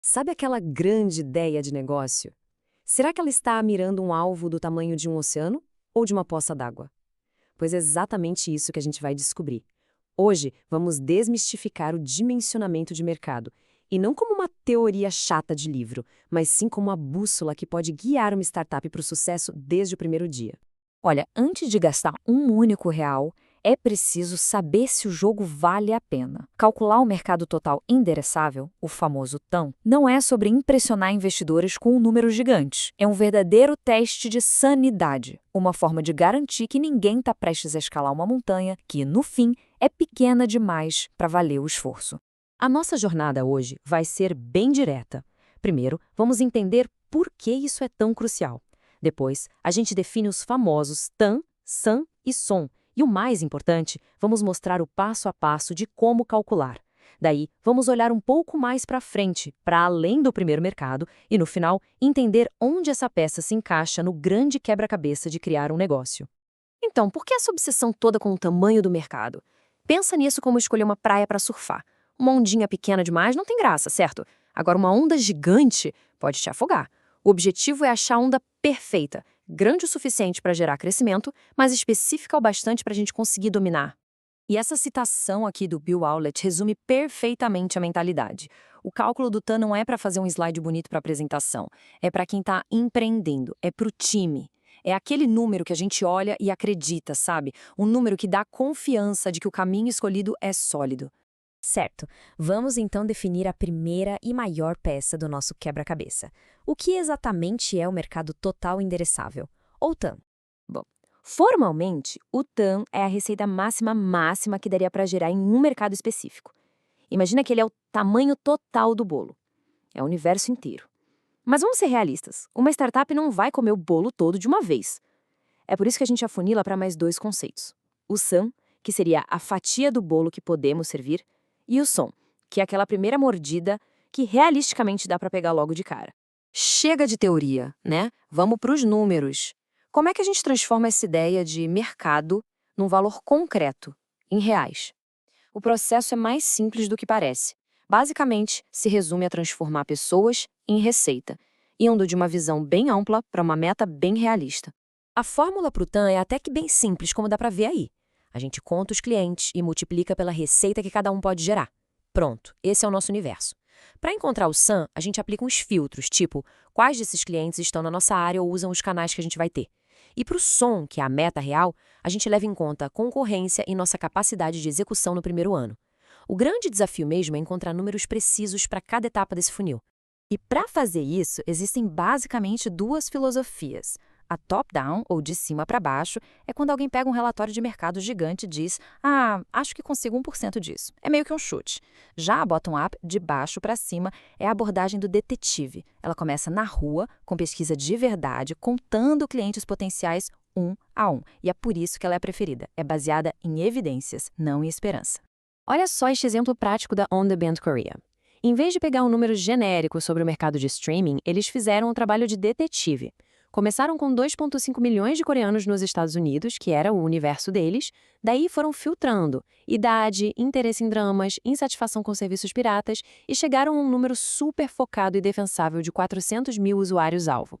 Sabe aquela grande ideia de negócio? Será que ela está mirando um alvo do tamanho de um oceano ou de uma poça d'água? Pois é exatamente isso que a gente vai descobrir. Hoje, vamos desmistificar o dimensionamento de mercado, e não como uma teoria chata de livro, mas sim como uma bússola que pode guiar uma startup para o sucesso desde o primeiro dia. Olha, antes de gastar um único real, é preciso saber se o jogo vale a pena. Calcular o mercado total endereçável, o famoso TAM, não é sobre impressionar investidores com um número gigante. É um verdadeiro teste de sanidade, uma forma de garantir que ninguém está prestes a escalar uma montanha que, no fim, é pequena demais para valer o esforço. A nossa jornada hoje vai ser bem direta. Primeiro, vamos entender por que isso é tão crucial. Depois, a gente define os famosos TAM, SAM e SOM. E o mais importante, vamos mostrar o passo a passo de como calcular. Daí, vamos olhar um pouco mais para frente, para além do primeiro mercado, e no final, entender onde essa peça se encaixa no grande quebra-cabeça de criar um negócio. Então, por que essa obsessão toda com o tamanho do mercado? Pensa nisso como escolher uma praia para surfar. Uma ondinha pequena demais não tem graça, certo? Agora, uma onda gigante pode te afogar. O objetivo é achar a onda perfeita, grande o suficiente para gerar crescimento, mas específica o bastante para a gente conseguir dominar. E essa citação aqui do Bill Howlett resume perfeitamente a mentalidade. O cálculo do TAM não é para fazer um slide bonito para apresentação, é para quem está empreendendo, é para o time. É aquele número que a gente olha e acredita, sabe? Um número que dá confiança de que o caminho escolhido é sólido. Certo, vamos então definir a primeira e maior peça do nosso quebra-cabeça. O que exatamente é o mercado total endereçável, ou TAM? Bom, formalmente, o TAM é a receita máxima que daria para gerar em um mercado específico. Imagina que ele é o tamanho total do bolo. É o universo inteiro. Mas vamos ser realistas. Uma startup não vai comer o bolo todo de uma vez. É por isso que a gente afunila para mais dois conceitos. O SAM, que seria a fatia do bolo que podemos servir, e o SOM, que é aquela primeira mordida que realisticamente dá para pegar logo de cara. Chega de teoria, né? Vamos para os números. Como é que a gente transforma essa ideia de mercado num valor concreto, em reais? O processo é mais simples do que parece. Basicamente, se resume a transformar pessoas em receita, indo de uma visão bem ampla para uma meta bem realista. A fórmula para o TAM é até que bem simples, como dá para ver aí. A gente conta os clientes e multiplica pela receita que cada um pode gerar. Pronto, esse é o nosso universo. Para encontrar o SAM, a gente aplica uns filtros, tipo quais desses clientes estão na nossa área ou usam os canais que a gente vai ter. E para o SOM, que é a meta real, a gente leva em conta a concorrência e nossa capacidade de execução no primeiro ano. O grande desafio mesmo é encontrar números precisos para cada etapa desse funil. E para fazer isso, existem basicamente duas filosofias. A top-down, ou de cima para baixo, é quando alguém pega um relatório de mercado gigante e diz: "Ah, acho que consigo 1% disso". É meio que um chute. Já a bottom-up, de baixo para cima, é a abordagem do detetive. Ela começa na rua, com pesquisa de verdade, contando clientes potenciais um a um. E é por isso que ela é a preferida. É baseada em evidências, não em esperança. Olha só este exemplo prático da On The Band Korea. Em vez de pegar um número genérico sobre o mercado de streaming, eles fizeram um trabalho de detetive. Começaram com 2,5 milhões de coreanos nos Estados Unidos, que era o universo deles, daí foram filtrando idade, interesse em dramas, insatisfação com serviços piratas e chegaram a um número super focado e defensável de 400 mil usuários-alvo.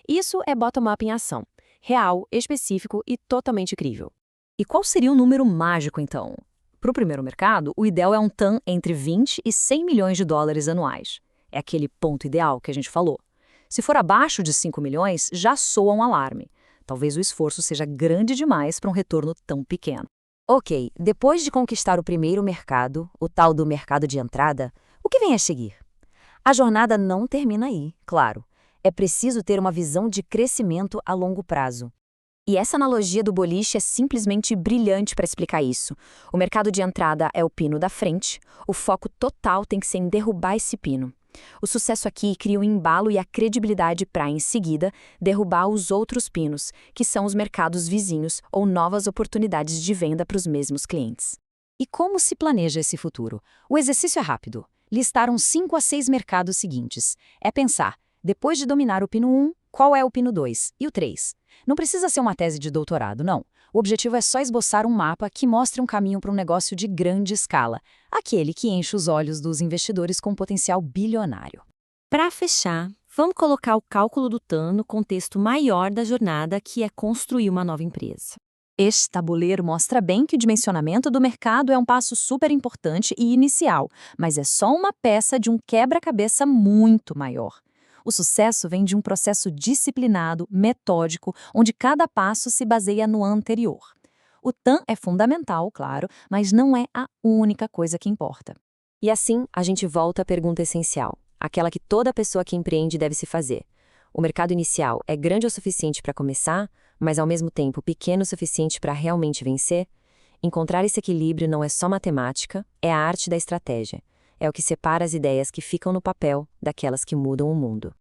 Isso é bottom-up em ação, real, específico e totalmente crível. E qual seria o número mágico, então? Para o primeiro mercado, o ideal é um TAM entre 20 e 100 milhões de dólares anuais. É aquele ponto ideal que a gente falou. Se for abaixo de 5 milhões, já soa um alarme. Talvez o esforço seja grande demais para um retorno tão pequeno. Ok, depois de conquistar o primeiro mercado, o tal do mercado de entrada, o que vem a seguir? A jornada não termina aí, claro. É preciso ter uma visão de crescimento a longo prazo. E essa analogia do boliche é simplesmente brilhante para explicar isso. O mercado de entrada é o pino da frente, o foco total tem que ser em derrubar esse pino. O sucesso aqui cria o embalo e a credibilidade para, em seguida, derrubar os outros pinos, que são os mercados vizinhos ou novas oportunidades de venda para os mesmos clientes. E como se planeja esse futuro? O exercício é rápido. Listar uns 5 a 6 mercados seguintes. É pensar, depois de dominar o pino 1, qual é o pino 2 e o 3? Não precisa ser uma tese de doutorado, não. O objetivo é só esboçar um mapa que mostre um caminho para um negócio de grande escala, aquele que enche os olhos dos investidores com potencial bilionário. Para fechar, vamos colocar o cálculo do TAM no contexto maior da jornada, que é construir uma nova empresa. Este tabuleiro mostra bem que o dimensionamento do mercado é um passo super importante e inicial, mas é só uma peça de um quebra-cabeça muito maior. O sucesso vem de um processo disciplinado, metódico, onde cada passo se baseia no anterior. O TAM é fundamental, claro, mas não é a única coisa que importa. E assim, a gente volta à pergunta essencial, aquela que toda pessoa que empreende deve se fazer. O mercado inicial é grande o suficiente para começar, mas ao mesmo tempo pequeno o suficiente para realmente vencer? Encontrar esse equilíbrio não é só matemática, é a arte da estratégia. É o que separa as ideias que ficam no papel daquelas que mudam o mundo.